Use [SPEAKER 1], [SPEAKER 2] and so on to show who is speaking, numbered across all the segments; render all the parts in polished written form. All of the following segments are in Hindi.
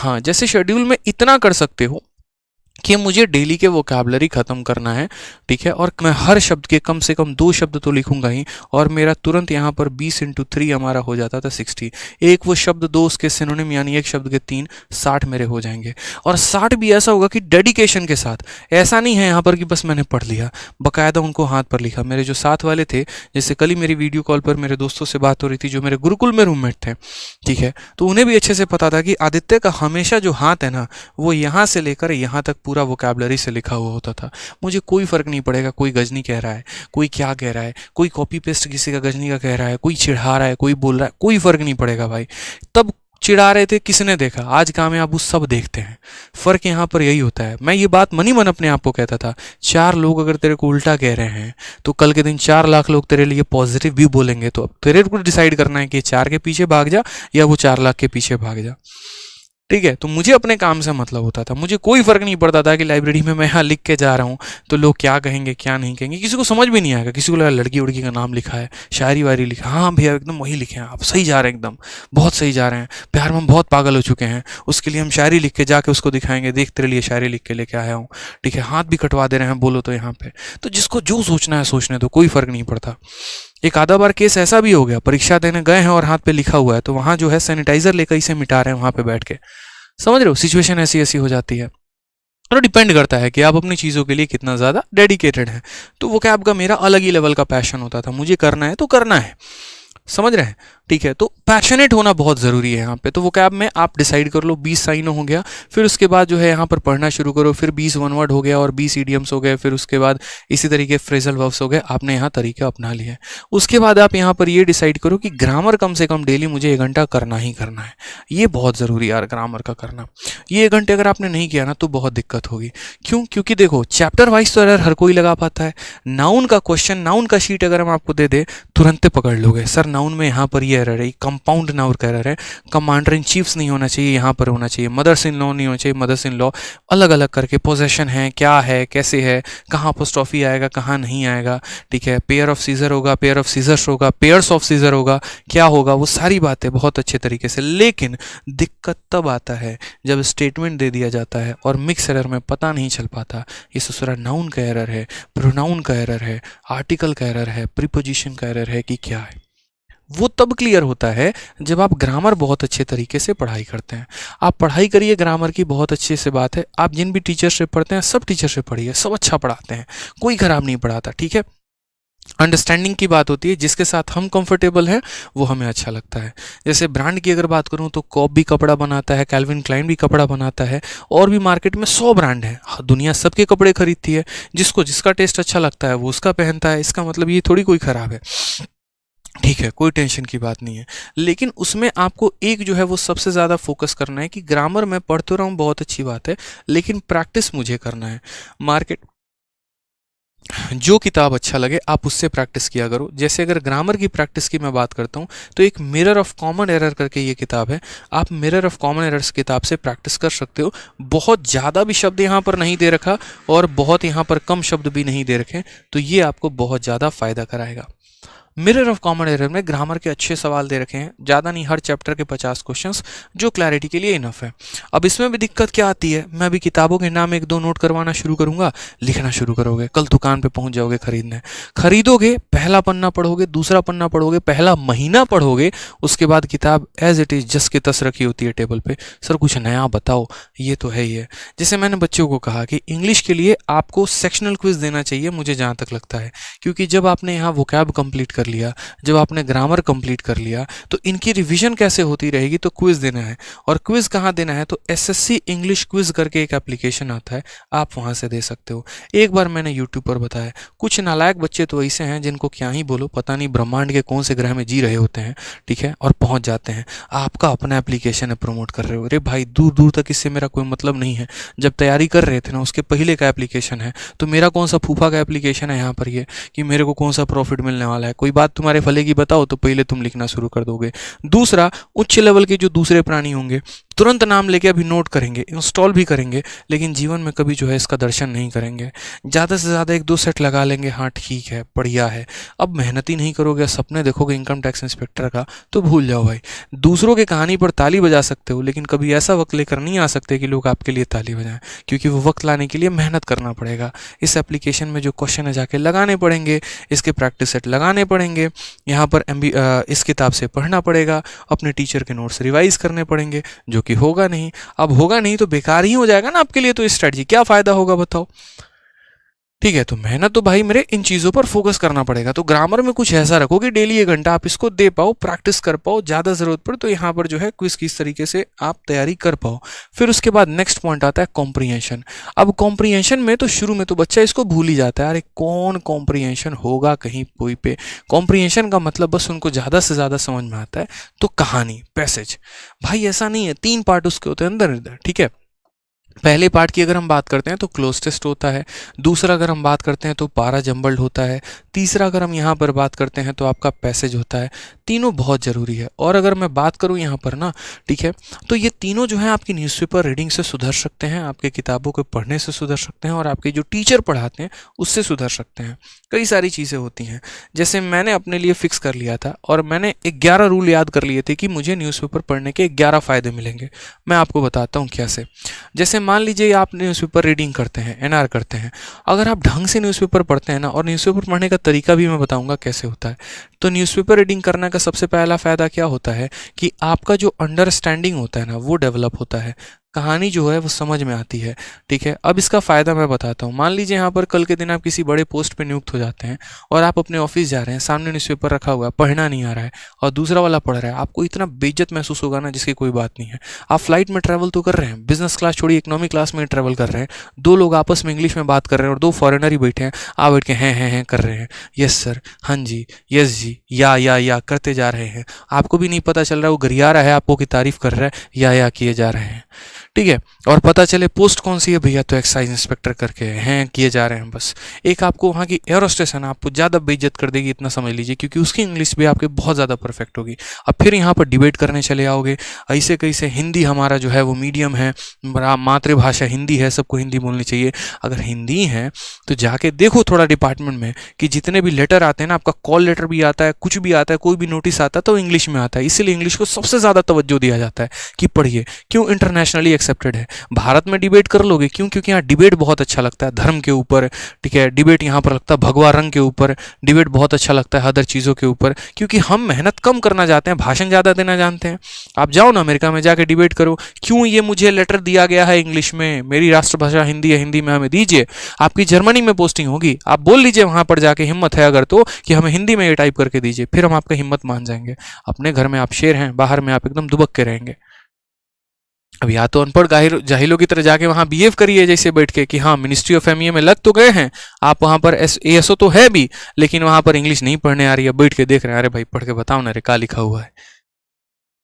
[SPEAKER 1] हाँ, जैसे शेड्यूल में इतना कर सकते हो कि मुझे डेली के वोकैबुलरी ख़त्म करना है, ठीक है, और मैं हर शब्द के कम से कम 2 शब्द तो लिखूंगा ही, और मेरा तुरंत यहाँ पर 20 × 3 हमारा हो जाता था 60। एक वो शब्द 2 उसके सिनोनिम यानी एक शब्द के 3, 60 मेरे हो जाएंगे। और 60 भी ऐसा होगा कि डेडिकेशन के साथ, ऐसा नहीं है यहाँ पर कि बस मैंने पढ़ लिया, बाकायदा उनको हाथ पर लिखा। मेरे जो साथ वाले थे, जैसे कल ही मेरी वीडियो कॉल पर मेरे दोस्तों से बात हो रही थी जो मेरे गुरुकुल में रूममेट थे, ठीक है, तो उन्हें भी अच्छे से पता था कि आदित्य का हमेशा जो हाथ है ना, वो यहाँ से लेकर यहाँ तक पूरा वोकैबुलरी से लिखा हुआ होता था। मुझे कोई फर्क नहीं पड़ेगा कोई गजनी कह रहा है, कोई क्या कह रहा है, कोई कॉपी पेस्ट किसी का गजनी का कह रहा है, कोई चिढ़ा रहा है, कोई बोल रहा है, कोई फर्क नहीं पड़ेगा भाई। तब चिढ़ा रहे थे, किसने देखा? आज कामयाब वो सब देखते हैं। फर्क यहाँ पर यही होता है। मैं ये बात मनी मन अपने आप को कहता था, 4 लोग अगर तेरे को उल्टा कह रहे हैं तो कल के दिन 4 लाख लोग तेरे लिए पॉजिटिव भी बोलेंगे। तो अब तेरे को डिसाइड करना है कि 4 के पीछे भाग जा या वो 4 लाख के पीछे भाग जा, ठीक है। तो मुझे अपने काम से मतलब होता था, मुझे कोई फर्क नहीं पड़ता था कि लाइब्रेरी में मैं यहाँ लिख के जा रहा हूँ तो लोग क्या कहेंगे क्या नहीं कहेंगे, किसी को समझ भी नहीं आएगा। किसी को लगा लड़की उड़की का नाम लिखा है, शायरी वायरी लिखा, हाँ भैया एकदम वही लिखे हैं, आप सही जा रहे हैं, एकदम बहुत सही जा रहे हैं, प्यार में हम बहुत पागल हो चुके हैं, उसके लिए हम शायरी लिख के जाके उसको दिखाएंगे, देख तेरे लिए शायरी लिख के लेके आया हूँ, ठीक है, हाथ भी कटवा दे रहे हैं बोलो तो यहाँ पे। तो जिसको जो सोचना है सोचने दो, कोई फर्क नहीं पड़ता। एक आधा बार केस ऐसा भी हो गया, परीक्षा देने गए हैं और हाथ पे लिखा हुआ है, तो वहाँ जो है सैनिटाइजर लेकर इसे मिटा रहे हैं वहाँ पे बैठ के, समझ रहे हो, सिचुएशन ऐसी ऐसी हो जाती है। तो डिपेंड करता है कि आप अपनी चीज़ों के लिए कितना ज़्यादा डेडिकेटेड हैं। तो वो कैब का मेरा अलग ही लेवल का पैशन होता था, मुझे करना है तो करना है, समझ रहे हैं, ठीक है। तो पैशनेट होना बहुत ज़रूरी है यहाँ पे। तो वो कैब में आप डिसाइड कर लो 20 साइनो हो गया, फिर उसके बाद जो है यहाँ पर पढ़ना शुरू करो, फिर 20 वन वर्ड हो गया और 20 इडियम्स हो गए, फिर उसके बाद इसी तरीके फ्रेजल वर्ब्स हो गए, आपने यहाँ तरीके अपना लिए। उसके बाद आप यहाँ पर ये डिसाइड करो कि ग्रामर कम से कम डेली मुझे 1 घंटा करना ही करना है। ये बहुत ज़रूरी है यार ग्रामर का करना। ये 1 घंटे अगर आपने नहीं किया ना तो बहुत दिक्कत होगी। क्यों? क्योंकि देखो चैप्टर वाइज तो एरर हर कोई लगा पाता है। नाउन का क्वेश्चन, नाउन का शीट अगर हम आपको दे दे तुरंत पकड़ लोगे, सर नाउन में यहाँ पर ये एरर है, कंपाउंड नाउन का एरर है, कमांडर इन चीफ्स नहीं होना चाहिए, यहाँ पर होना चाहिए, मदर्स इन लॉ नहीं होना चाहिए, मदर्स इन लॉ, अलग अलग करके पोजेशन है, क्या है, कैसे है, कहाँ अपोस्ट्रोफी आएगा, कहाँ नहीं आएगा, ठीक है, पेयर ऑफ सीजर होगा, पेयर ऑफ सीजर्स होगा, पेयर्स ऑफ सीजर होगा, क्या होगा, वो सारी बातें बहुत अच्छे तरीके से। लेकिन दिक्कत तब आता है जब स्टेटमेंट दे दिया जाता है और मिक्स एरर में पता नहीं चल पाता ये ससुरा नाउन का एरर है, प्रोनाउन का एरर है, आर्टिकल का एरर है, प्रीपोजिशन का एरर है कि क्या है। वो तब क्लियर होता है जब आप ग्रामर बहुत अच्छे तरीके से पढ़ाई करते हैं। आप पढ़ाई करिए ग्रामर की, बहुत अच्छे से बात है। आप जिन भी टीचर से पढ़ते हैं सब टीचर से पढ़िए, सब अच्छा पढ़ाते हैं, कोई खराब नहीं पढ़ाता, ठीक है। अंडरस्टैंडिंग की बात होती है, जिसके साथ हम कंफर्टेबल हैं वो हमें अच्छा लगता है। जैसे ब्रांड की अगर बात करूं तो कॉप भी कपड़ा बनाता है, कैल्विन क्लाइन भी कपड़ा बनाता है, और भी मार्केट में 100 ब्रांड है, दुनिया सबके कपड़े खरीदती है, जिसको जिसका टेस्ट अच्छा लगता है वो उसका पहनता है। इसका मतलब ये थोड़ी कोई खराब है, ठीक है, कोई टेंशन की बात नहीं है। लेकिन उसमें आपको एक जो है वो सबसे ज़्यादा फोकस करना है कि ग्रामर में पढ़ तो रहा हूँ बहुत अच्छी बात है, लेकिन प्रैक्टिस मुझे करना है। मार्केट जो किताब अच्छा लगे आप उससे प्रैक्टिस किया करो। जैसे अगर ग्रामर की प्रैक्टिस की मैं बात करता हूँ तो एक मिरर ऑफ कॉमन एरर करके ये किताब है, आप मिरर ऑफ कॉमन एरर्स किताब से प्रैक्टिस कर सकते हो। बहुत ज़्यादा भी शब्द यहाँ पर नहीं दे रखा और बहुत यहाँ पर कम शब्द भी नहीं दे रखे, तो ये आपको बहुत ज़्यादा फायदा कराएगा। मिरर ऑफ कॉमन एरर में ग्रामर के अच्छे सवाल दे रखे हैं, ज़्यादा नहीं, हर चैप्टर के 50 क्वेश्चंस, जो क्लैरिटी के लिए इनफ है। अब इसमें भी दिक्कत क्या आती है, मैं अभी किताबों के नाम 1-2 नोट करवाना शुरू करूंगा, लिखना शुरू करोगे, कल दुकान पे पहुंच जाओगे खरीदने, खरीदोगे, पहला पन्ना पढ़ोगे, दूसरा पन्ना पढ़ोगे, पहला महीना पढ़ोगे, उसके बाद किताब एज इट इज़ जस के तस रखी होती है टेबल पे, सर कुछ नया बताओ, ये तो है ही है। जैसे मैंने बच्चों को कहा कि इंग्लिश के लिए आपको सेक्शनल क्विज देना चाहिए, मुझे जहाँ तक लगता है, क्योंकि जब आपने यहाँ वोकैब कंप्लीट कर लिया, जब आपने ग्रामर कंप्लीट कर लिया, तो इनकी रिवीजन कैसे होती रहेगी, तो क्विज देना है। और क्विज कहाँ देना है, तो एसएससी इंग्लिश क्विज करके एक एप्लीकेशन आता है, आप वहाँ से दे सकते हो। एक बार मैंने यूट्यूब पर बताया, कुछ नालायक बच्चे तो ऐसे हैं जिनको क्या ही बोलो, पता नहीं ब्रह्मांड के कौन से ग्रह में जी रहे होते हैं, ठीक है, और पहुँच जाते हैं। आपका अपना एप्लीकेशन है, प्रमोट कर रहे हो, अरे भाई दूर दूर तक इससे मेरा कोई मतलब नहीं है। जब तैयारी कर रहे थे ना उसके पहले का एप्लीकेशन है, तो मेरा कौन सा फूफा का एप्लीकेशन है यहाँ पर ये कि मेरे को कौन सा प्रॉफिट मिलने वाला है। कोई बात तुम्हारे फले की बताओ तो पहले तुम लिखना शुरू कर दोगे। दूसरा, उच्च लेवल के जो दूसरे प्राणी होंगे तुरंत नाम लेके अभी नोट करेंगे, इंस्टॉल भी करेंगे, लेकिन जीवन में कभी जो है इसका दर्शन नहीं करेंगे। ज़्यादा से ज़्यादा 1-2 सेट लगा लेंगे, हाँ ठीक है, बढ़िया है। अब मेहनत ही नहीं करोगे, सपने देखोगे इनकम टैक्स इंस्पेक्टर का, तो भूल जाओ भाई। दूसरों की कहानी पर ताली बजा सकते हो, लेकिन कभी ऐसा वक्त लेकर नहीं आ सकते कि लोग आपके लिए ताली बजाएं, क्योंकि वो वक्त लाने के लिए मेहनत करना पड़ेगा। इस एप्लीकेशन में जो क्वेश्चन है जाके लगाने पड़ेंगे, इसके प्रैक्टिस सेट लगाने पड़ेंगे, यहाँ पर इस किताब से पढ़ना पड़ेगा, अपने टीचर के नोट्स रिवाइज करने पड़ेंगे, जो कि होगा नहीं। अब होगा नहीं तो बेकार ही हो जाएगा ना आपके लिए, तो इस स्ट्रेटजी क्या फ़ायदा होगा बताओ। ठीक है, तो मेहनत तो भाई मेरे इन चीज़ों पर फोकस करना पड़ेगा। तो ग्रामर में कुछ ऐसा रखो कि डेली 1 घंटा आप इसको दे पाओ, प्रैक्टिस कर पाओ, ज़्यादा ज़रूरत पड़े तो यहाँ पर जो है क्विज की इस तरीके से आप तैयारी कर पाओ। फिर उसके बाद नेक्स्ट पॉइंट आता है कॉम्प्रीहेंशन। अब कॉम्प्रीहेंशन में तो शुरू में तो बच्चा इसको भूल ही जाता है, अरे कौन कॉम्प्रीहेंशन होगा कहीं कोई पे। कॉम्प्रीहेंशन का मतलब बस उनको ज़्यादा से ज़्यादा समझ में आता है तो कहानी, पैसेज। भाई ऐसा नहीं है, 3 पार्ट उसके होते हैं अंदर इधर, ठीक है। पहले पार्ट की अगर हम बात करते हैं तो क्लोज टेस्ट होता है, दूसरा अगर हम बात करते हैं तो पारा जंबल्ड होता है, तीसरा अगर हम यहाँ पर बात करते हैं तो आपका पैसेज होता है। तीनों बहुत ज़रूरी है। और अगर मैं बात करूँ यहाँ पर ना, ठीक है, तो ये तीनों जो है आपकी न्यूज़पेपर रीडिंग से सुधर सकते हैं, आपके किताबों को पढ़ने से सुधर सकते हैं, और आपके जो टीचर पढ़ाते हैं उससे सुधर सकते हैं। कई सारी चीज़ें होती हैं, जैसे मैंने अपने लिए फ़िक्स कर लिया था और मैंने 11 रूल याद कर लिए थे कि मुझे न्यूज़पेपर पढ़ने के 11 फ़ायदे मिलेंगे। मैं आपको बताता हूँ कैसे। जैसे मान लीजिए आप न्यूज़पेपर रीडिंग करते हैं, एनआर करते हैं, अगर आप ढंग से न्यूज़पेपर पढ़ते हैं ना, और न्यूज़पेपर पढ़ने का तरीका भी मैं बताऊंगा कैसे होता है, तो न्यूज़पेपर रीडिंग करने का सबसे पहला फ़ायदा क्या होता है कि आपका जो अंडरस्टैंडिंग होता है ना वो डेवलप होता है, कहानी जो है वो समझ में आती है। ठीक है, अब इसका फ़ायदा मैं बताता हूँ। मान लीजिए यहाँ पर कल के दिन आप किसी बड़े पोस्ट पे नियुक्त हो जाते हैं और आप अपने ऑफिस जा रहे हैं, सामने न्यूज़पेपर रखा हुआ है, पढ़ना नहीं आ रहा है और दूसरा वाला पढ़ रहा है, आपको इतना बेइज्जत महसूस होगा ना जिसकी कोई बात नहीं है। आप फ्लाइट में ट्रैवल तो कर रहे हैं, बिजनेस क्लास छोड़िए इकोनॉमी क्लास में ट्रैवल कर रहे हैं, 2 लोग आपस में इंग्लिश में बात कर रहे हैं और 2 फॉरेनर ही बैठे हैं, आप बैठ के हैं कर रहे हैं, यस सर, हाँ जी, यस जी, या करते जा रहे हैं। आपको भी नहीं पता चल रहा वो गरिया रहा है आपको की तारीफ कर रहा है, या किए जा रहे हैं। ठीक है, और पता चले पोस्ट कौन सी है भैया, तो एक्साइज इंस्पेक्टर करके हैं किए जा रहे हैं। बस एक आपको वहाँ की एयरोस्टेस है ना, आपको ज़्यादा बेइज्जत कर देगी, इतना समझ लीजिए, क्योंकि उसकी इंग्लिश भी आपके बहुत ज़्यादा परफेक्ट होगी। अब फिर यहाँ पर डिबेट करने चले आओगे, ऐसे कैसे, हिंदी हमारा जो है वो मीडियम है, मातृभाषा हिंदी है, सबको हिंदी बोलनी चाहिए। अगर हिंदी है तो जाके देखो थोड़ा डिपार्टमेंट में कि जितने भी लेटर आते हैं ना, आपका कॉल लेटर भी आता है, कुछ भी आता है, कोई भी नोटिस आता है तो इंग्लिश में आता है, इसीलिए इंग्लिश को सबसे ज़्यादा तवज्जो दिया जाता है कि पढ़िए। क्यों? इंटरनेशनली एक्सेप्टेड है। भारत में डिबेट कर लोगे, क्यों? क्योंकि यहाँ डिबेट बहुत अच्छा लगता है धर्म के ऊपर, ठीक है, डिबेट यहाँ पर लगता है भगवा रंग के ऊपर, डिबेट बहुत अच्छा लगता है अदर चीज़ों के ऊपर, क्योंकि हम मेहनत कम करना चाहते हैं, भाषण ज़्यादा देना जानते हैं। आप जाओ ना अमेरिका में जाके डिबेट करो, क्यों ये मुझे लेटर दिया गया है इंग्लिश में, मेरी राष्ट्रभाषा हिंदी है, हिंदी में हमें दीजिए। आपकी जर्मनी में पोस्टिंग होगी, आप बोल लीजिए वहाँ पर जाके, हिम्मत है अगर तो, कि हमें हिंदी में ये टाइप करके दीजिए, फिर हम आपका हिम्मत मान जाएंगे। अपने घर में आप शेर हैं, बाहर में आप एकदम दुबक के रहेंगे। अब या तो अनपढ़ जाहिलों की तरह जाके वहाँ बिहेव करिए जैसे बैठ के कि हाँ मिनिस्ट्री ऑफ एमईए में लग तो गए हैं आप, वहाँ पर एएसओ तो है भी, लेकिन वहाँ पर इंग्लिश नहीं पढ़ने आ रही है, बैठ के देख रहे हैं, अरे भाई पढ़ के बताओ ना रे क्या लिखा हुआ है।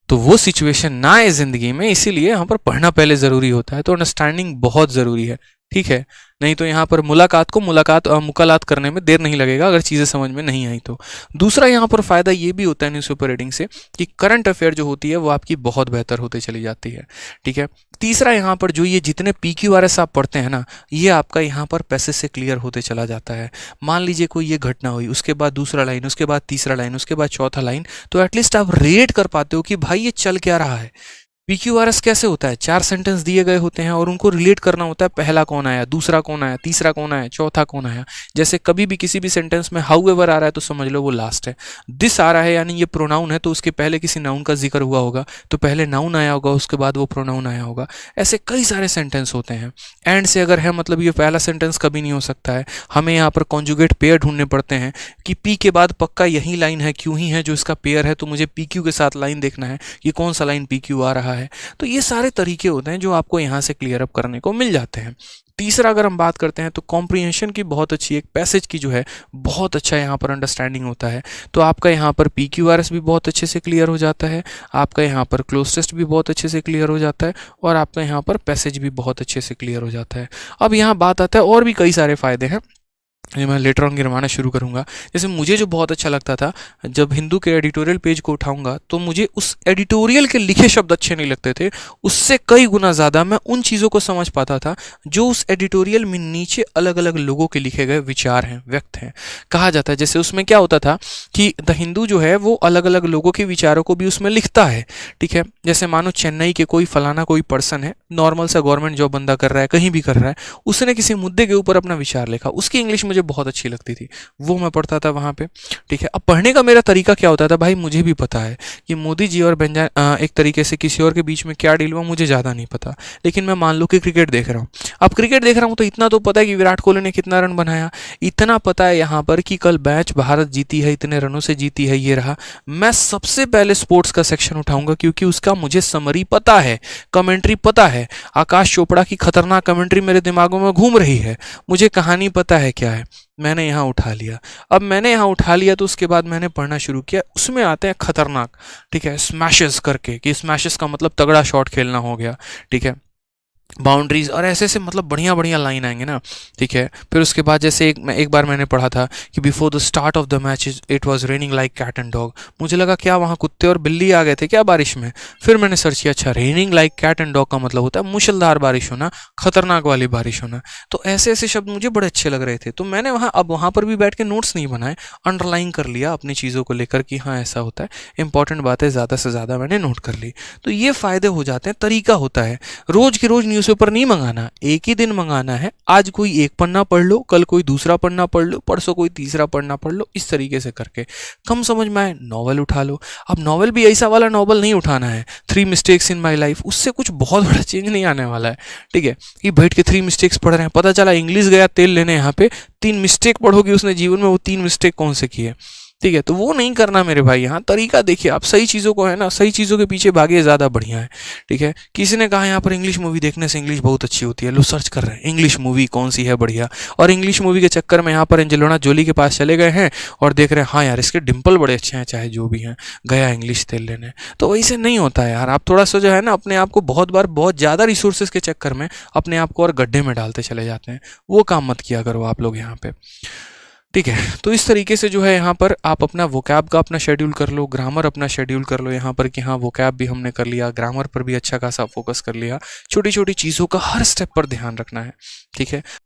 [SPEAKER 1] तो वो सिचुएशन ना आए जिंदगी में, इसीलिए यहाँ पर पढ़ना पहले ज़रूरी होता है, तो अंडरस्टैंडिंग बहुत ज़रूरी है। ठीक है, नहीं तो यहाँ पर मुकालात करने में देर नहीं लगेगा अगर चीज़ें समझ में नहीं आई तो। दूसरा यहाँ पर फ़ायदा ये भी होता है न्यूज़पेपर रीडिंग से कि करंट अफेयर जो होती है वो आपकी बहुत बेहतर होते चली जाती है। ठीक है, तीसरा यहाँ पर जो ये जितने PQRS आप पढ़ते हैं ना, ये आपका यहाँ पर पैसेज से क्लियर होते चला जाता है। मान लीजिए कोई ये घटना हुई, उसके बाद दूसरा लाइन, उसके बाद तीसरा लाइन, उसके बाद चौथा लाइन, तो एटलीस्ट आप रेट कर पाते हो कि भाई ये चल क्या रहा है। PQRS कैसे होता है, 4 सेंटेंस दिए गए होते हैं और उनको रिलेट करना होता है, पहला कौन आया, दूसरा कौन आया, तीसरा कौन आया, चौथा कौन आया। जैसे कभी भी किसी भी सेंटेंस में हाउएवर आ रहा है तो समझ लो वो लास्ट है, दिस आ रहा है यानी ये प्रोनाउन है तो उसके पहले किसी नाउन का जिक्र हुआ होगा, तो पहले नाउन आया होगा उसके बाद वो प्रोनाउन आया होगा। ऐसे कई सारे सेंटेंस होते हैं। एंड से अगर है मतलब ये पहला सेंटेंस कभी नहीं हो सकता है, हमें यहाँ पर कॉन्जुगेट पेयर ढूंढने पड़ते हैं कि पी के बाद पक्का यही लाइन है, क्यों ही है जो इसका पेयर है, तो मुझे PQ के साथ लाइन देखना है कि कौन सा लाइन PQ आ रहा है। तो ये सारे तरीके होते हैं जो आपको यहाँ से क्लियर अप करने को मिल जाते हैं। तीसरा अगर हम बात करते हैं तो कॉम्प्रीहेंशन की बहुत अच्छी, एक पैसेज की जो है बहुत अच्छा यहाँ पर अंडरस्टैंडिंग होता है, तो आपका यहाँ पर PQRS भी बहुत अच्छे से क्लियर हो जाता है, आपका यहाँ पर क्लोज टेस्ट भी बहुत अच्छे से क्लियर हो जाता है, और आपका यहाँ पर पैसेज भी बहुत अच्छे से क्लियर हो जाता है। अब यहाँ बात आता है और भी कई सारे फ़ायदे हैं ये मैं लेटर ऑन गिरवाना शुरू करूँगा। जैसे मुझे जो बहुत अच्छा लगता था, जब हिंदू के एडिटोरियल पेज को उठाऊंगा तो मुझे उस एडिटोरियल के लिखे शब्द अच्छे नहीं लगते थे, उससे कई गुना ज़्यादा मैं उन चीज़ों को समझ पाता था जो उस एडिटोरियल में नीचे अलग अलग लोगों के लिखे गए विचार हैं, व्यक्त हैं। कहा जाता है जैसे उसमें क्या होता था कि द हिंदू जो है वो अलग अलग लोगों के विचारों को भी उसमें लिखता है, ठीक है। जैसे मानो चेन्नई के कोई फलाना कोई पर्सन है, नॉर्मल सा गवर्नमेंट जॉब बंदा कर रहा है, कहीं भी कर रहा है, उसने किसी मुद्दे के ऊपर अपना विचार लिखा, उसकी इंग्लिश मुझे बहुत अच्छी लगती थी, वो मैं पढ़ता था वहाँ पे, ठीक है। अब पढ़ने का मेरा तरीका क्या होता था भाई, मुझे भी पता है कि मोदी जी और एक तरीके से किसी और के बीच में क्या डील हुआ मुझे ज़्यादा नहीं पता, लेकिन मैं मान लो कि क्रिकेट देख रहा हूँ। अब क्रिकेट देख रहा हूँ तो इतना तो पता है कि विराट कोहली ने कितना रन बनाया, इतना पता है यहाँ पर कि कल मैच भारत जीती है, इतने रनों से जीती है, ये रहा। मैं सबसे पहले स्पोर्ट्स का सेक्शन उठाऊंगा क्योंकि उसका मुझे समरी पता है, कमेंट्री पता है। आकाश चोपड़ा की खतरनाक कमेंट्री मेरे दिमागों में घूम रही है, मुझे कहानी पता है क्या है, मैंने यहाँ उठा लिया। अब मैंने यहाँ उठा लिया तो उसके बाद मैंने पढ़ना शुरू किया। उसमें आते हैं खतरनाक, ठीक है, स्मैशेस करके, कि स्मैशेस का मतलब तगड़ा शॉट खेलना हो गया, ठीक है, बाउंड्रीज और ऐसे ऐसे मतलब बढ़िया बढ़िया लाइन आएंगे ना, ठीक है। फिर उसके बाद जैसे एक बार मैंने पढ़ा था कि before the start of the match it was raining like cat and dog. मुझे लगा क्या वहाँ कुत्ते और बिल्ली आ गए थे क्या बारिश में। फिर मैंने सर्च किया, अच्छा raining like cat and dog का मतलब होता है मूसलाधार बारिश होना, खतरनाक वाली बारिश होना। तो ऐसे ऐसे शब्द मुझे बड़े अच्छे लग रहे थे, तो मैंने वहाँ पर भी बैठ के नोट्स नहीं बनाए, अंडरलाइन कर लिया अपनी चीज़ों को लेकर कि हाँ ऐसा होता है, इंपॉर्टेंट बातें ज़्यादा से ज़्यादा मैंने नोट कर ली। तो ये फ़ायदे हो जाते हैं, तरीका होता है। रोज़ के रोज़ न्यूज़पेपर नहीं मंगाना, एक ही दिन मंगाना है। आज कोई एक पन्ना पढ़ लो, कल कोई दूसरा पन्ना पढ़ लो, परसों कोई तीसरा पन्ना पढ़ लो, इस तरीके से करके कम समझ में आए नॉवल उठा लो। अब नॉवल भी ऐसा वाला नॉवल नहीं उठाना है 3 मिस्टेक्स इन माय लाइफ, उससे कुछ बहुत बड़ा चेंज नहीं आने वाला है, ठीक है। कि बैठ के 3 मिस्टेक्स पढ़ रहे हैं, पता चला इंग्लिश गया तेल लेने, यहाँ पे 3 मिस्टेक पढ़ोगे उसने जीवन में, वो 3 मिस्टेक कौन से किए, ठीक है। तो वो नहीं करना मेरे भाई, यहाँ तरीका देखिए आप, सही चीज़ों को है ना, सही चीज़ों के पीछे भागे ज़्यादा बढ़िया है, ठीक है। किसी ने कहा यहाँ पर इंग्लिश मूवी देखने से इंग्लिश बहुत अच्छी होती है, लो सर्च कर रहे हैं इंग्लिश मूवी कौन सी है बढ़िया, और इंग्लिश मूवी के चक्कर में यहाँ पर एंजेलिना जोली के पास चले गए हैं और देख रहे हैं हाँ यार इसके डिम्पल बड़े अच्छे हैं, चाहे जो भी हैं, गया इंग्लिश तेल लेने। तो वैसे नहीं होता है यार, आप थोड़ा सा जो है ना अपने आप को बहुत बार बहुत ज़्यादा रिसोर्सेज के चक्कर में अपने आप को और गड्ढे में डालते चले जाते हैं, वो काम मत किया करो आप लोग यहाँ पे, ठीक है। तो इस तरीके से जो है यहाँ पर आप अपना वोकैब का अपना शेड्यूल कर लो, ग्रामर अपना शेड्यूल कर लो यहाँ पर कि हाँ वोकैब भी हमने कर लिया, ग्रामर पर भी अच्छा खासा फोकस कर लिया, छोटी छोटी चीज़ों का हर स्टेप पर ध्यान रखना है, ठीक है।